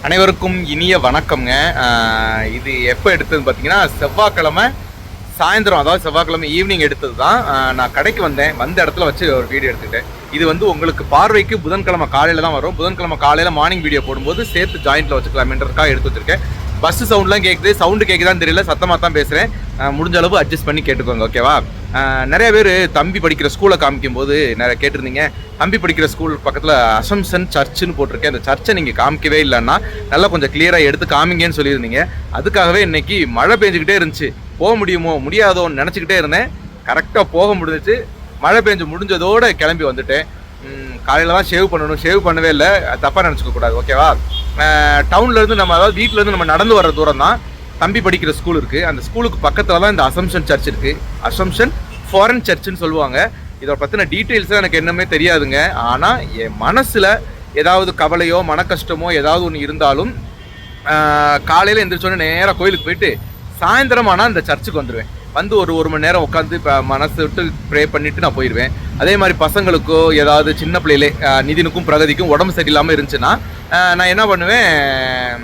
அனைவருக்கும் இனிய வணக்கம்ங்க. இது எப்போ எடுத்ததுன்னு பார்த்தீங்கன்னா செவ்வாய்க்கிழமை சாயந்தரம், அதாவது செவ்வாய்க்கிழமை ஈவினிங் எடுத்தது தான். நான் கடைக்கு வந்த இடத்துல வச்சு ஒரு வீடியோ எடுத்துக்கிட்டேன். இது வந்து உங்களுக்கு பார்வைக்கு புதன்கிழமை காலையில் தான் வரும். புதன்கிழமை காலையில் மார்னிங் வீடியோ போடும்போது சேர்த்து ஜாயிண்ட்டில் வச்சுக்கலாம்ன்றதுக்காக எடுத்து வச்சுருக்கேன். பஸ்ஸு சவுண்ட்லாம் கேட்குது, சவுண்டு கேட்குதான்னு தெரியல, சத்தமாக தான் பேசுகிறேன். முடிஞ்ச அளவு அட்ஜஸ்ட் பண்ணி கேட்டுக்கோங்க, ஓகேவா? நிறைய பேர் தம்பி படிக்கிற ஸ்கூலை காமிக்கும் போது நிறைய கேட்டிருந்தீங்க. தம்பி படிக்கிற ஸ்கூல் பக்கத்தில் அசம்சன் சர்ச்சுன்னு போட்டிருக்கேன். அந்த சர்ச்சை நீங்கள் காமிக்கவே இல்லைன்னா நல்லா கொஞ்சம் கிளியராக எடுத்து காமிங்கன்னு சொல்லியிருந்தீங்க. அதுக்காகவே இன்னைக்கு மழை பெஞ்சிக்கிட்டே இருந்துச்சு. போக முடியாதோன்னு நினச்சிக்கிட்டே இருந்தேன். கரெக்டாக போக முடிஞ்சிச்சு. மழை பெஞ்சு முடிஞ்சதோடு கிளம்பி வந்துட்டேன். காலையில் தான் ஷேவ் பண்ணவே இல்லை, தப்பாக நினச்சிக்க கூடாது, ஓகேவா? டவுன்லேருந்து நம்ம, அதாவது வீட்டிலேருந்து நம்ம நடந்து வர தூரம் தான் தம்பி படிக்கிற ஸ்கூல் இருக்குது. அந்த ஸ்கூலுக்கு பக்கத்தில் தான் இந்த அசம்ஷன் சர்ச் இருக்குது. அசம்ஷன் ஃபாரின் சர்ச்சுன்னு சொல்லுவாங்க. இதை பற்றின டீட்டெயில்ஸாக எனக்கு என்னமே தெரியாதுங்க. ஆனால் என் மனசில் ஏதாவது கவலையோ மன கஷ்டமோ ஏதாவது ஒன்று இருந்தாலும் காலையில் எழுந்திரிச்சோன்னே நேராக கோயிலுக்கு போயிட்டு சாயந்தரம் ஆனால் இந்த சர்ச்சுக்கு வந்துடுவேன். வந்து ஒரு மணி நேரம் உட்காந்து இப்போ மனசு விட்டு ப்ரே பண்ணிவிட்டு நான் போயிடுவேன். அதே மாதிரி பசங்களுக்கோ ஏதாவது சின்ன பிள்ளையிலே நிதினுக்கும் பிரகதிக்கும் உடம்பு சரியில்லாமல் இருந்துச்சுன்னா நான் என்ன பண்ணுவேன்,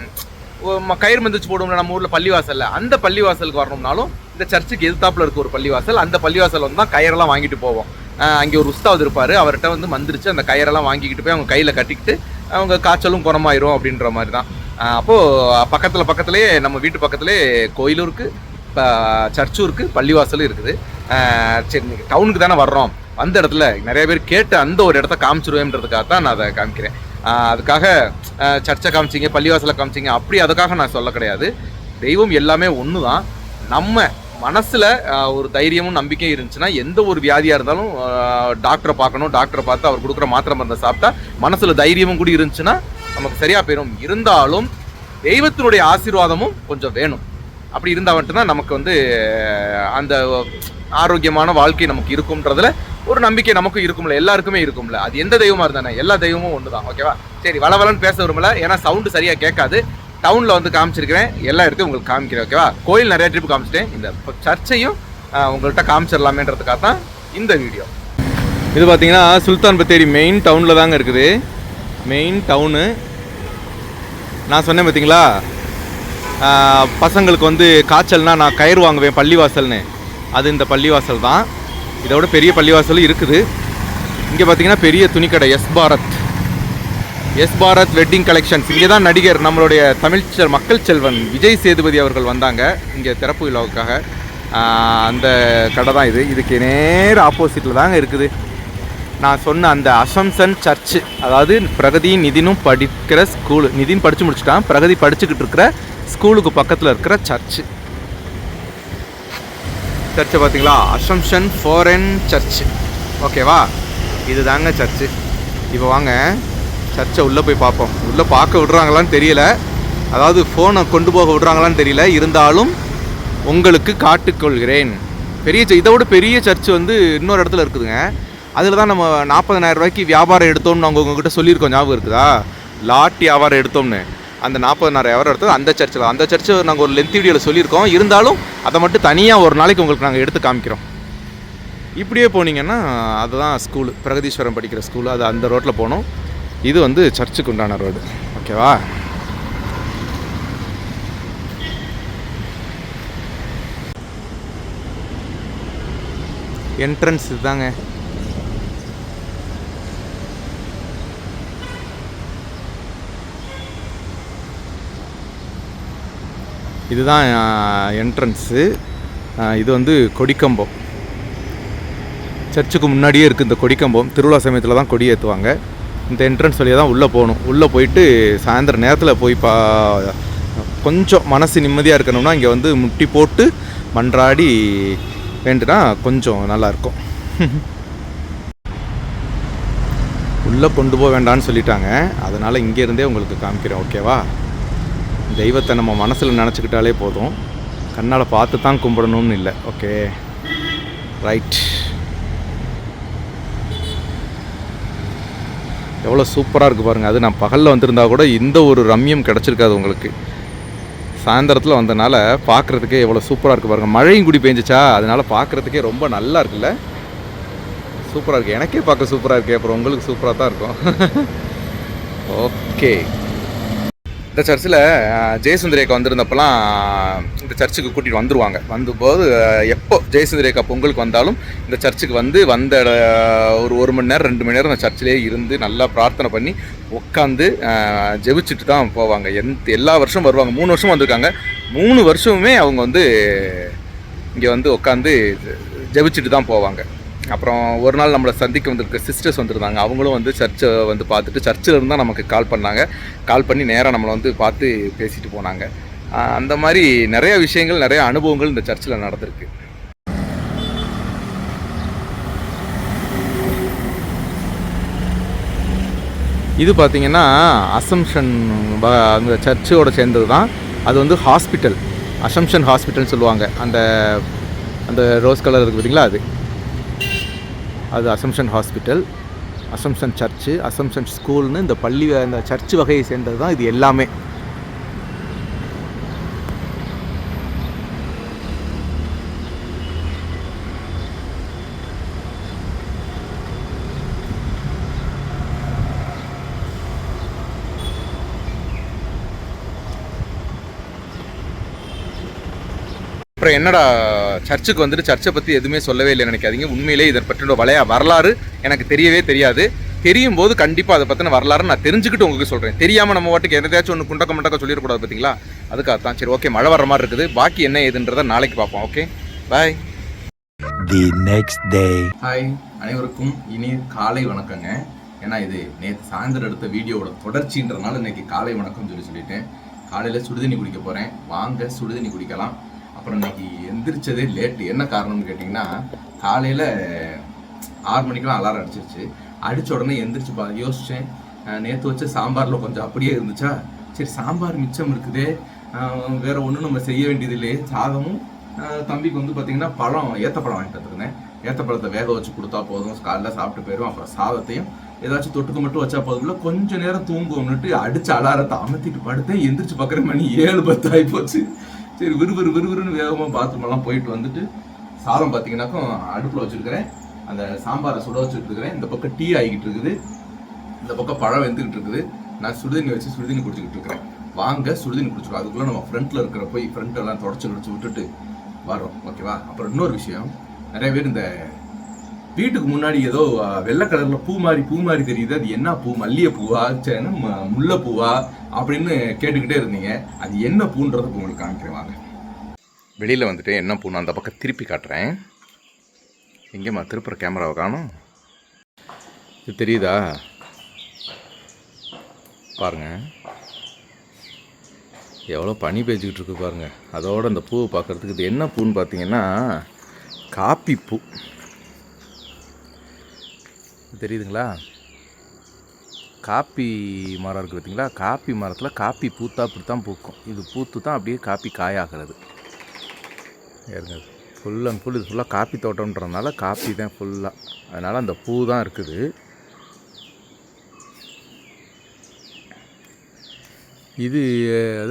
கயிறு மந்திரிச்சு போடுவோம்ல நம்ம ஊரில் பள்ளிவாசலில், அந்த பள்ளிவாசலுக்கு வரணும்னாலும் இந்த சர்ச்சுக்கு எதிர்த்தாப்பில் இருக்க ஒரு பள்ளிவாசல், அந்த பள்ளிவாசல் வந்து தான் கயிறெல்லாம் வாங்கிட்டு போவோம். அங்கே ஒரு உஸ்தாது இருப்பார், அவர்கிட்ட வந்து மந்திரிச்சு அந்த கயிறெல்லாம் வாங்கிக்கிட்டு போய் அவங்க கையில் கட்டிக்கிட்டு அவங்க காய்ச்சலும் குணமாயிரும் அப்படின்ற மாதிரி தான். அப்போது பக்கத்துலேயே நம்ம வீட்டு பக்கத்துலேயே கோயிலும் இருக்குது, இப்போ சர்ச்சும் இருக்குது, பள்ளிவாசலும் இருக்குது. சரி, நீங்கள் டவுனுக்கு தானே வர்றோம், அந்த இடத்துல நிறைய பேர் கேட்டு அந்த ஒரு இடத்த காமிச்சிருவேன்றதுக்காக தான் நான் அதை காமிக்கிறேன். அதுக்காக சர்ச்சை காமிச்சிங்க, பள்ளிவாசலை காமிச்சிங்க அப்படி அதுக்காக நான் சொல்ல கிடையாது. தெய்வம் எல்லாமே ஒன்று தான். நம்ம மனசில் ஒரு தைரியமும் நம்பிக்கையும் இருந்துச்சுன்னா எந்த ஒரு வியாதியாக இருந்தாலும் டாக்டரை பார்க்கணும், டாக்டரை பார்த்து அவர் கொடுக்குற மாத்திரை மருந்தை சாப்பிட்டா மனசில் தைரியமும் கூட இருந்துச்சுன்னா நமக்கு சரியாக போயிடும். இருந்தாலும் தெய்வத்தினுடைய ஆசீர்வாதமும் கொஞ்சம் வேணும். அப்படி இருந்தால் மட்டும்தான் நமக்கு வந்து அந்த ஆரோக்கியமான வாழ்க்கை நமக்கு இருக்கும்ன்றதுல ஒரு நம்பிக்கை நமக்கும் இருக்கும்ல, எல்லாருக்குமே இருக்கும்ல. அது எந்த தெய்வமாக இருந்தானே எல்லா தெய்வமும் ஒன்று தான், ஓகேவா? சரி, வளவலன்னு பேச விரும்பல, ஏன்னா சவுண்டு சரியாக கேட்காது. டவுனில் வந்து காமிச்சிருக்கிறேன், எல்லா இடத்தையும் உங்களுக்கு காமிக்கிறேன், ஓகேவா? கோயில் நிறைய ட்ரிப் காமிச்சிட்டேன், இந்த சர்ச்சையும் உங்கள்கிட்ட காமிச்சிடலாமேன்றதுக்காக தான் இந்த வீடியோ. இது பார்த்தீங்கன்னா சுல்தான் பத்தேரி மெயின் டவுனில் தாங்க இருக்குது. மெயின் டவுனு நான் சொன்னேன் பார்த்தீங்களா, பசங்களுக்கு வந்து காய்ச்சல்னா நான் கயிறு வாங்குவேன் பள்ளிவாசல்னு, அது இந்த பள்ளிவாசல் தான். இதோட பெரிய பள்ளிவாசலும் இருக்குது. இங்கே பார்த்தீங்கன்னா பெரிய துணிக்கடை எஸ் பாரத் வெட்டிங் கலெக்ஷன்ஸ். இங்கே தான் நடிகர் நம்மளுடைய மக்கள் செல்வன் விஜய் சேதுபதி அவர்கள் வந்தாங்க இங்கே திறப்பு விழாவுக்காக. அந்த கடை தான் இது. இதுக்கு நேர ஆப்போசிட்டில் தாங்க இருக்குது நான் சொன்ன அந்த அசம்சன் சர்ச்சு, அதாவது பிரகதி நிதினும் படிக்கிற ஸ்கூலு. நிதின் படித்து முடிச்சுட்டான், பிரகதி படிச்சுக்கிட்டு இருக்கிற ஸ்கூலுக்கு பக்கத்தில் இருக்கிற சர்ச்சு. சர்ச்சை பார்த்தீங்களா, அசம்ஷன் ஃபாரின் சர்ச், ஓகேவா? இது தாங்க சர்ச்சு. இப்போ வாங்க சர்ச்சை உள்ளே போய் பார்ப்போம். உள்ளே பார்க்க விடுறாங்களான்னு தெரியல, அதாவது ஃபோனை கொண்டு போக விடுறாங்களான்னு தெரியல, இருந்தாலும் உங்களுக்கு காட்டுக்கொள்கிறேன். இதோட பெரிய சர்ச்சு வந்து இன்னொரு இடத்துல இருக்குதுங்க. அதில் தான் நம்ம 40,000 ரூபாய்க்கு வியாபாரம் எடுத்தோம்னு நாங்கள் உங்ககிட்ட சொல்லியிருக்கோம், ஞாபகம் இருக்குதா? லாட் வியாபாரம் எடுத்தோம்னு. அந்த 40,000 வியாபாரம் எடுத்தது அந்த சர்ச்சில். அந்த சர்ச்சு நாங்கள் ஒரு லென்த் வீடியோவில் சொல்லியிருக்கோம், இருந்தாலும் அதை மட்டும் தனியாக ஒரு நாளைக்கு உங்களுக்கு நாங்கள் எடுத்து காமிக்கிறோம். இப்படியே போனீங்கன்னா அதுதான் ஸ்கூலு, பிரகதீஸ்வரம் படிக்கிற ஸ்கூலு, அது அந்த ரோட்டில் போகணும். இது வந்து சர்ச்சுக்கு உண்டான ரோடு, ஓகேவா? என்ட்ரன்ஸ் இதுதாங்க. இதுதான் என்ட்ரன்ஸு. இது வந்து கொடிக்கம்பம். சர்ச்சுக்கு முன்னாடியே இருக்குது இந்த கொடிக்கம்பம். திருவிழா சமயத்தில் தான் கொடி ஏற்றுவாங்க. இந்த என்ட்ரன்ஸ் வழியாக தான் உள்ளே போகணும். உள்ளே போயிட்டு சாயந்தரம் நேரத்தில் போய் கொஞ்சம் மனசு நிம்மதியாக இருக்கணும்னா இங்கே வந்து முட்டி போட்டு மன்றாடி வேண்டுனா கொஞ்சம் நல்லாயிருக்கும். உள்ளே கொண்டு போக வேண்டான்னு சொல்லிட்டாங்க, அதனால் இங்கேருந்தே உங்களுக்கு காமிக்கிறேன், ஓகேவா? தெய்வத்தை நம்ம மனசில் நினச்சிக்கிட்டாலே போதும், கண்ணால் பார்த்து தான் கும்பிடணும்னு இல்லை, ஓகே? ரைட். எவ்வளோ சூப்பராக இருக்குது பாருங்கள். அது நான் பகலில் வந்திருந்தா கூட இந்த ஒரு ரம்யம் கிடச்சிருக்காது உங்களுக்கு. சாயந்தரத்தில் வந்தனால பார்க்குறதுக்கே எவ்வளோ சூப்பராக இருக்குது பாருங்கள். மழையும் கூடி பெஞ்சிச்சா, அதனால் பார்க்குறதுக்கே ரொம்ப நல்லா இருக்குல்ல, சூப்பராக இருக்குது. எனக்கே பார்க்க சூப்பராக இருக்குது, அப்புறம் உங்களுக்கு சூப்பராக தான் இருக்கும். ஓகே, இந்த சர்ச்சில் ஜெயசுந்தரேக்கா வந்திருந்தப்பெல்லாம் இந்த சர்ச்சுக்கு கூட்டிகிட்டு வந்துடுவாங்க. வந்தபோது எப்போ ஜெயசுந்தரேக்கா பொங்கலுக்கு வந்தாலும் இந்த சர்ச்சுக்கு வந்த ஒரு மணி நேரம் 2 மணி நேரம் இந்த சர்ச்சிலே இருந்து நல்லா பிரார்த்தனை பண்ணி உட்காந்து ஜெபிச்சுட்டு தான் போவாங்க. எல்லா வருஷமும் வருவாங்க. 3 வருஷம் வந்திருக்காங்க. 3 வருஷமுமே அவங்க இங்கே உட்காந்து ஜெபிச்சுட்டு தான் போவாங்க. அப்புறம் ஒரு நாள் நம்மளை சந்திக்க வந்திருக்க சிஸ்டர்ஸ் வந்துருந்தாங்க. அவங்களும் சர்ச்சை பார்த்துட்டு சர்ச்சில் இருந்தால் நமக்கு கால் பண்ணாங்க. கால் பண்ணி நேராக நம்மளை பார்த்து பேசிட்டு போனாங்க. அந்த மாதிரி நிறைய விஷயங்கள், நிறைய அனுபவங்கள் இந்த சர்ச்சில் நடந்திருக்கு. இது பார்த்திங்கன்னா அசம்ஷன் அந்த சர்ச்சோடு சேர்ந்தது தான். அது ஹாஸ்பிட்டல், அசம்ஷன் ஹாஸ்பிட்டல்னு சொல்லுவாங்க. அந்த ரோஸ் கலர் இருக்குது பார்த்திங்களா, அது assumption hospital, assumption church, assumption ஸ்கூல்னு இந்த அந்த சர்ச்சு வகையை சேர்ந்தது தான் இது எல்லாமே. அப்புறம் என்னடா சர்ச்சுக்கு சர்ச்சை பற்றி எதுவுமே சொல்லவே இல்லை நினைக்காதீங்க. உண்மையிலே இதை பற்றின வரலாறு எனக்கு தெரியவே தெரியாது. தெரியும் போது கண்டிப்பாக அதை பற்றின வரலாறு நான் தெரிஞ்சுக்கிட்டு உங்களுக்கு சொல்கிறேன். தெரியாமல் நம்ம வாட்டுக்கு எதாச்சும் ஒன்று குண்டக்க மண்டக்க சொல்லிடக்கூடாது பார்த்தீங்களா, அதுக்காகத்தான். சரி, ஓகே, மழை வர மாதிரி இருக்குது. பாக்கி என்ன ஏதுன்றதை நாளைக்கு பார்ப்போம். Okay, bye. The next day. Hi, அனைவருக்கும் இனிய காலை வணக்கங்க. ஏன்னா இது நேற்று சாயந்தரம் எடுத்த வீடியோவோட தொடர்ச்சின்றதுனால இன்னைக்கு காலை வணக்கம் சொல்லிட்டேன். காலையில் சுடுதண்ணி குடிக்க போகிறேன். வாங்க சுடுதண்ணி குடிக்கலாம். அப்புறம் இன்னைக்கு எந்திரிச்சதே லேட்டு. என்ன காரணம்னு கேட்டிங்கன்னா, காலையில் 6 மணிக்கெலாம் அலாரம் அடிச்சிருச்சு. அடித்த உடனே எந்திரிச்சு யோசித்தேன். நேற்று வச்ச சாம்பாரில் கொஞ்சம் அப்படியே இருந்துச்சா, சரி சாம்பார் மிச்சம் இருக்குதே, வேறு ஒன்றும் நம்ம செய்ய வேண்டியது இல்லையே. சாதமும் தம்பிக்கு பார்த்திங்கன்னா ஏத்தப்பழம் வாங்கிட்டு வந்துருந்தேன். ஏத்தப்பழத்தை வேக வச்சு கொடுத்தா போதும், காலையில் சாப்பிட்டு போயிடும். அப்புறம் சாதத்தையும் ஏதாச்சும் தொட்டுக்க மட்டும் வச்சா போதும்ல, கொஞ்சம் நேரம் தூங்குவோம்னுட்டு அடித்த அலாரத்தை அமர்த்திட்டு படுத்தேன். எந்திரிச்சு பார்க்குற மணி 7:10 ஆகிப்போச்சு. சரி, விறுவிறுன்னு வேகமாக பாத்ரூமெல்லாம் போயிட்டு வந்துட்டு சாதம் பார்த்தீங்கன்னாக்கும் அடுப்பில் வச்சுருக்கிறேன். அந்த சாம்பாரை சுட வச்சுட்டு இருக்கிறேன். இந்த பக்கம் டீ ஆகிக்கிட்டு இருக்குது, இந்த பக்கம் பழம் வெந்துக்கிட்டு இருக்குது. நான் சுடுதண்ணி வச்சு சுடுதண்ணி குடிச்சிக்கிட்டு இருக்கிறேன். வாங்க சுடுதண்ணி குடிச்சிடும். அதுக்குள்ளே நம்ம ஃப்ரண்ட்டில் இருக்கிற போய் ஃப்ரண்ட்டெல்லாம் தொடச்சி விட்டுட்டு வரோம், ஓகேவா? அப்புறம் இன்னொரு விஷயம், நிறைய பேர் இந்த வீட்டுக்கு முன்னாடி ஏதோ வெள்ளை கலர்ல பூ மாதிரி தெரியுது, அது என்ன பூ, மல்லிகை பூவா, முல்லை பூவா அப்படின்னு கேட்டுக்கிட்டே இருந்தீங்க. அது என்ன பூன்றதுக்கு உங்களுக்கு காமிக்கிறேன் வாங்க. வெளியில் வந்துட்டு என்ன பூன்னு அந்த பக்கம் திருப்பி காட்டுறேன். எங்கேம்மா திருப்புற கேமராவை காணும்? இது தெரியுதா பாருங்க, எவ்வளோ பனி பெய்ஞ்சிக்கிட்டு இருக்கு பாருங்க. அதோட அந்த பூவை பார்க்குறதுக்கு இது என்ன பூன்னு பார்த்தீங்கன்னா காப்பி பூ. தெரியுதுங்களா? காப்பி மரம் இருக்குது பார்த்தீங்களா? காப்பி மரத்தில் காப்பி பூத்தா அப்படி தான் பூக்கும். இது பூத்து தான் அப்படியே காப்பி காயாகிறது. ஏறுங்க, ஃபுல் அண்ட் ஃபுல் இது ஃபுல்லாக காப்பி தோட்டம்ன்றதுனால காப்பி தான் ஃபுல்லாக, அதனால் அந்த பூ தான் இருக்குது. இது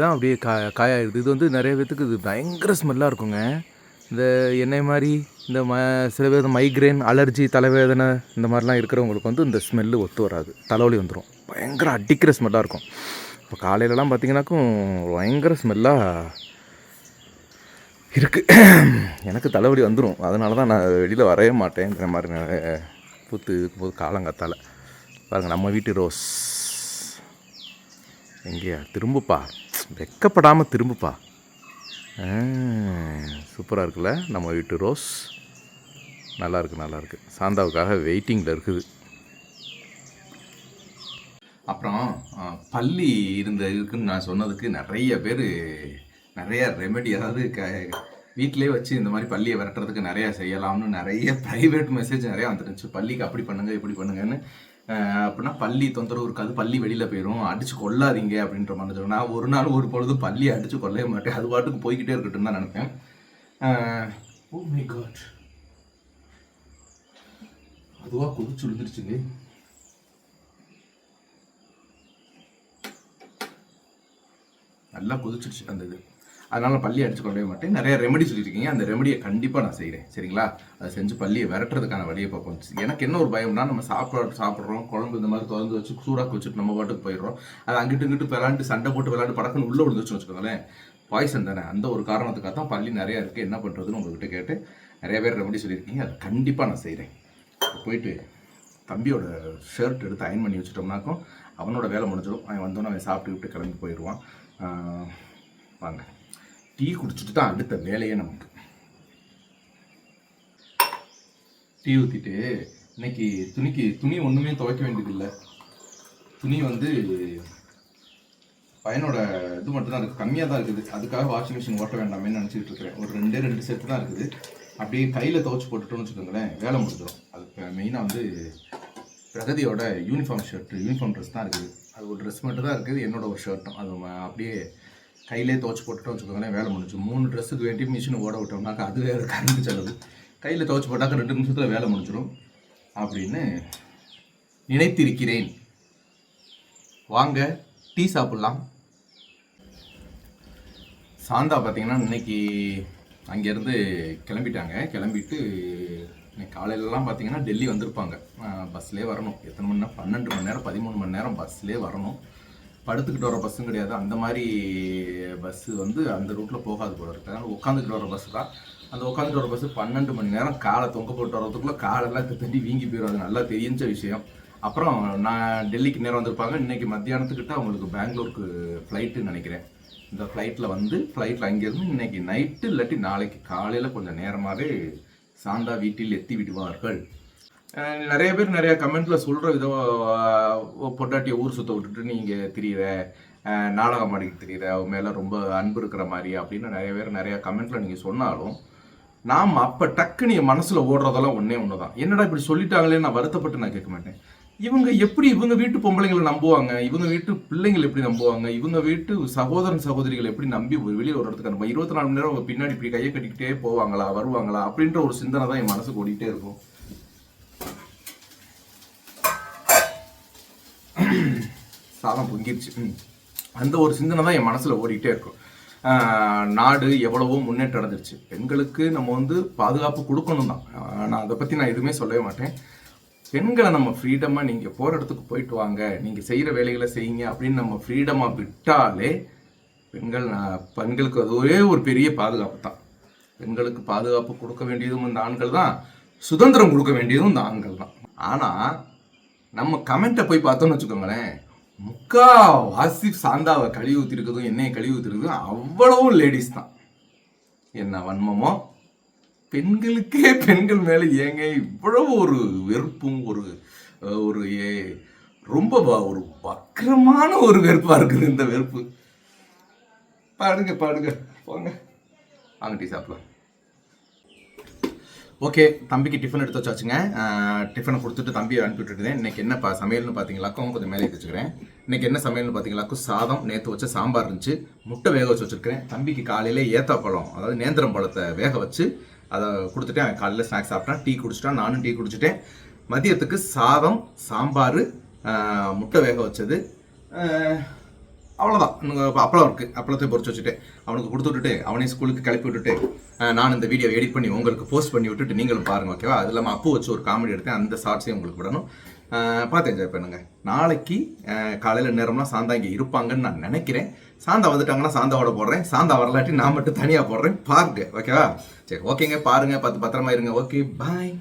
தான் அப்படியே காயாயிருது. இது நிறைய பேத்துக்கு இது பயங்கர ஸ்மெல்லாக இருக்குங்க. இந்த எண்ணெய் மாதிரி இந்த சில பேர் மைக்ரேன், அலர்ஜி, தலைவேதனை இந்த மாதிரிலாம் இருக்கிறவங்களுக்கு இந்த ஸ்மெல்லு ஒத்து வராது, தலைவலி வந்துடும். பயங்கர அடிக்கிற ஸ்மெல்லாக இருக்கும். இப்போ காலையிலலாம் பார்த்திங்கனாக்கும் பயங்கர ஸ்மெல்லாக இருக்குது. எனக்கு தலைவலி வந்துடும். அதனால தான் நான் வெளியில் வரவே மாட்டேன். இந்த மாதிரி பூத்து இருக்கும்போது காலங்காத்தால் பாருங்கள். நம்ம வீட்டு ரோஸ் எங்கேயா, திரும்புப்பா, வெக்கப்படாமல் திரும்புப்பா. சூப்பராக இருக்குல்ல நம்ம வீட்டு ரோஸ். நல்லாயிருக்கு. சாந்தாவுக்காக வெயிட்டிங்கில் இருக்குது. அப்புறம் பள்ளி இருக்குன்னு நான் சொன்னதுக்கு நிறைய பேர் நிறைய ரெமெடி, அதாவது வீட்டிலே வச்சு இந்த மாதிரி பள்ளியை விரட்டுறதுக்கு நிறையா செய்யலாம்னு நிறைய ப்ரைவேட் மெசேஜ் நிறையா வந்துருந்துச்சு. பள்ளிக்கு அப்படி பண்ணுங்க இப்படி பண்ணுங்கன்னு. அப்படின்னா பள்ளி தொந்தரவு இருக்காது, பள்ளி வெளியில் போயிடும், அடித்து கொள்ளாதீங்க அப்படின்ற மாதிரி சொல்லுவேன். நான் ஒரு நாள் ஒரு பொழுது பள்ளியை அடித்து கொள்ளவே மாட்டேன். அது பாட்டுக்கு போய்கிட்டே இருக்கட்டும் தான் நினைப்பேன். ஓ மை காட், அதுவாக கொதிச்சு விழுந்துருச்சுங்க. நல்லா கொதிச்சிருச்சு அந்த இது. அதனால பள்ளி அடிச்சு கொள்ளவே மாட்டேன். நிறைய ரெமெடி சொல்லியிருக்கீங்க, அந்த ரெமெடியை கண்டிப்பாக நான் செய்கிறேன். சரிங்களா? அதை செஞ்சு பள்ளியை விரட்டுறதுக்கான வழியை பார்ப்போம். எனக்கு என்ன ஒரு பயம்னா, நம்ம சாப்பிட்றோம், குழம்பு இந்த மாதிரி திறந்து வச்சு சூடாக்கி வச்சுட்டு நம்ம பாட்டுக்கு போயிடுறோம். அதை அங்கிட்டு இங்கிட்டு விளாண்டு சண்டை போட்டு விளாண்டு படக்குன்னு உள்ளே விழுந்துச்சுன்னு வச்சுக்கோங்களேன், பாய்சன் தானே. அந்த ஒரு காரணத்துக்காக தான் பள்ளி நிறையா இருக்குது, என்ன பண்ணுறதுன்னு உங்கள்கிட்ட கேட்டு நிறைய பேர் ரெமெடி சொல்லியிருக்கீங்க. அதை கண்டிப்பாக நான் செய்கிறேன். போயிட்டு தம்பியோட ஷர்ட் எடுத்து அயன் பண்ணி வச்சுட்டோம்னாக்கும் அவனோட வேலை முடிஞ்சிடும். அவன் வந்தோன்னே அவன் சாப்பிட்டு கிளம்பி போயிடுவான். வாங்க, டீ குடிச்சிட்டு தான் அடுத்த வேலையே நமக்கு. டீ ஊற்றிட்டு இன்னைக்கு துணி ஒன்றுமே துவைக்க வேண்டியதில்லை. துணி வந்து பையனோட இது மட்டும் தான் இருக்குது, கம்மியாக தான் இருக்குது. அதுக்காக வாஷிங் மிஷின் ஓட்ட வேண்டாமே நினச்சிட்டு இருக்கிறேன். ஒரு 2 செட்டு தான் இருக்குது. அப்படியே கையில் துவைச்சி போட்டுட்டோன்னு வச்சுக்கோங்களேன், வேலை முடிஞ்சிடும். அதுக்கு மெயினாக வந்து பிரகதியோட யூனிஃபார்ம் ட்ரெஸ் தான் இருக்குது. அது ஒரு ட்ரெஸ் மட்டும் தான் இருக்குது, என்னோட ஒரு ஷர்ட்டும். அது அப்படியே கையிலே துவைச்சி போட்டுட்டோம் வச்சுக்கோங்களேன், வேலை முடிஞ்சு. 3 ட்ரெஸ்ஸுக்கு வேண்டி மிஷினை ஓட விட்டோம்னாக்கா அது வேறு கரண்ட் செலவு. கையில் துவைச்சி போட்டாக்க 2 நிமிஷத்தில் வேலை முடிஞ்சிடும் அப்படின்னு நினைத்திருக்கிறேன். வாங்க டீ சாப்பிட்லாம். சாந்தா பார்த்தீங்கன்னா இன்னைக்கு அங்கேருந்து கிளம்பிட்டு இன்னைக்கு காலையிலலாம் பார்த்தீங்கன்னா டெல்லி வந்திருப்பாங்க. பஸ்லேயே வரணும். எத்தனை மணி நேரம்? 12 மணி நேரம் 13 மணி நேரம் பஸ்லேயே வரணும். படுத்துக்கிட்டு வர பஸ்ஸும் கிடையாது, அந்த மாதிரி பஸ்ஸு வந்து அந்த ரூட்டில் போகாது போல இருக்கு. அதனால் உட்காந்துக்கிட்டு வர பஸ்ஸு தான். அந்த உட்காந்துட்டு வர பஸ்ஸு 12 மணி நேரம் காலை தொங்க போட்டு வரதுக்குள்ளே காலெல்லாம் தண்டி வீங்கி போயிடும். அது நல்லா தெரிஞ்ச விஷயம். அப்புறம் நான் டெல்லிக்கு நேரம் வந்திருப்பாங்க. இன்றைக்கி மத்தியானத்துக்கிட்ட அவங்களுக்கு பெங்களூருக்கு ஃப்ளைட்டுன்னு நினைக்கிறேன். இந்த ஃப்ளைட்டில் அங்கேருந்து இன்றைக்கி நைட்டு இல்லாட்டி நாளைக்கு காலையில் கொஞ்சம் நேரமாகவே சாந்தா வீட்டில் எத்தி விடுவார்கள். நிறைய பேர் நிறையா கமெண்ட்டில் சொல்கிற விதம், பொண்டாட்டியை ஊர் சுற்ற விட்டுட்டு நீங்கள் திரியிற, நாடகம் ஆடிக்கிட்டு திரியிற, அவங்க மேலே ரொம்ப அன்பு இருக்கிற மாதிரி அப்படின்னு நிறைய பேர் நிறையா கமெண்ட்டில் நீங்கள் சொன்னாலும், நாம் அப்போ டக்குன்னு என் மனசில் ஓடுறதெல்லாம் ஒன்று தான். என்னடா இப்படி சொல்லிட்டாங்களே நான் வருத்தப்பட்டு நான் கேட்க மாட்டேன். இவங்க வீட்டு பொம்பளைங்களை நம்புவாங்க, இவங்க வீட்டு பிள்ளைங்களை எப்படி நம்புவாங்க, இவங்க வீட்டு சகோதரிகள் எப்படி நம்பி வெளியில் ஒரு இடத்துக்கு அனுப்ப 24 மணி நேரம் அவங்க பின்னாடி இப்படி கையை கட்டிக்கிட்டே போவாங்களா வருவாங்களா அப்படின்ற ஒரு சிந்தனை தான் என் மனசுக்கு ஓடிக்கிட்டே இருக்கும். சாதம் பொங்கிருச்சு. அந்த ஒரு சிந்தனை தான் என் மனசில் ஓடிக்கிட்டே இருக்கும். நாடு எவ்வளவோ முன்னேற்றம் அடைஞ்சிருச்சு. பெண்களுக்கு நம்ம வந்து பாதுகாப்பு கொடுக்கணும் தான். நான் அதை பற்றி நான் எதுவுமே சொல்லவே மாட்டேன். பெண்களை நம்ம ஃப்ரீடமாக நீங்கள் போகிற இடத்துக்கு போயிட்டு வாங்க, நீங்கள் செய்கிற வேலைகளை செய்யுங்க அப்படின்னு நம்ம ஃப்ரீடமாக விட்டாலே பெண்களுக்கு அது ஒரே ஒரு பெரிய பாதுகாப்பு தான். பெண்களுக்கு பாதுகாப்பு கொடுக்க வேண்டியதும் இந்த ஆண்கள் தான், சுதந்திரம் கொடுக்க வேண்டியதும் இந்த ஆண்கள் தான். ஆனால் நம்ம கமெண்ட்டை போய் பார்த்தோன்னு வச்சுக்கோங்களேன், முக்காவாசி சாந்தாவை கழுவி ஊற்றிருக்கிறதும் என்னையை கழுவி ஊற்றிருக்கிறதும் அவ்வளவும் லேடிஸ் தான். என்ன வன்மமோ பெண்களுக்கே பெண்கள் மேலே ஏங்க இவ்வளவு ஒரு வெறுப்பும் ஒரு ரொம்ப ஒரு வக்கரமான ஒரு வெறுப்பாக இருக்குது இந்த வெறுப்பு. பாடுங்க போங்க, வாங்க டீ சாப்பிடலாம். ஓகே, தம்பிக்கு டிஃபன் எடுத்து வச்சாச்சுங்க. டிஃபனை கொடுத்துட்டு தம்பியை அனுப்பி விட்டுட்டேன். இன்றைக்கி என்ன சமையல்னு பார்த்தீங்களாக்கும் கொஞ்சம் மேலே வச்சுக்கிறேன். இன்றைக்கி என்ன சமையல்னு பார்த்தீங்களாக்கும் சாதம், நேற்று வச்ச சாம்பார் இருந்துச்சு, முட்டை வேக வச்சு வச்சுருக்கிறேன். தம்பிக்கு காலையில் ஏத்தாப்பழம், அதாவது நேந்திரம் பழத்தை வேக வச்சு அதை கொடுத்துட்டேன். அவன் காலையில் ஸ்நாக்ஸ் சாப்பிட்டான், டீ குடிச்சிட்டான், நானும் டீ குடிச்சிட்டேன். மதியத்துக்கு சாதம், சாம்பார், முட்டை வேக வச்சது, அவ்வளோதான். அப்பளம் இருக்குது, அப்பளத்தை பொறிச்சு வச்சுட்டேன். அவனுக்கு கொடுத்து விட்டுட்டு அவனையும் ஸ்கூலுக்கு கிளப்பி விட்டுட்டு நான் இந்த வீடியோ எடிட் பண்ணி உங்களுக்கு போஸ்ட் பண்ணி விட்டுட்டு நீங்களும் பாருங்கள், ஓகேவா? அது இல்லாமல் அப்போ வச்சு ஒரு காமெடி எடுத்தேன், அந்த ஷார்ட்ஸையும் உங்களுக்கு விடணும். பார்த்து என்ஜாய் பண்ணுங்கள். நாளைக்கு காலையில் நேரம்லாம் சாந்தா இங்கே இருப்பாங்கன்னு நான் நினைக்கிறேன். சாந்தா வந்துட்டாங்கன்னா சாந்தாவோட போடுறேன், சாந்தா வரலாட்டி நான் மட்டும் தனியாக போடுறேன், பாருங்க, ஓகேவா? சரி, ஓகேங்க, பாருங்கள், பத்திரமா இருங்க. ஓகே, பாய்.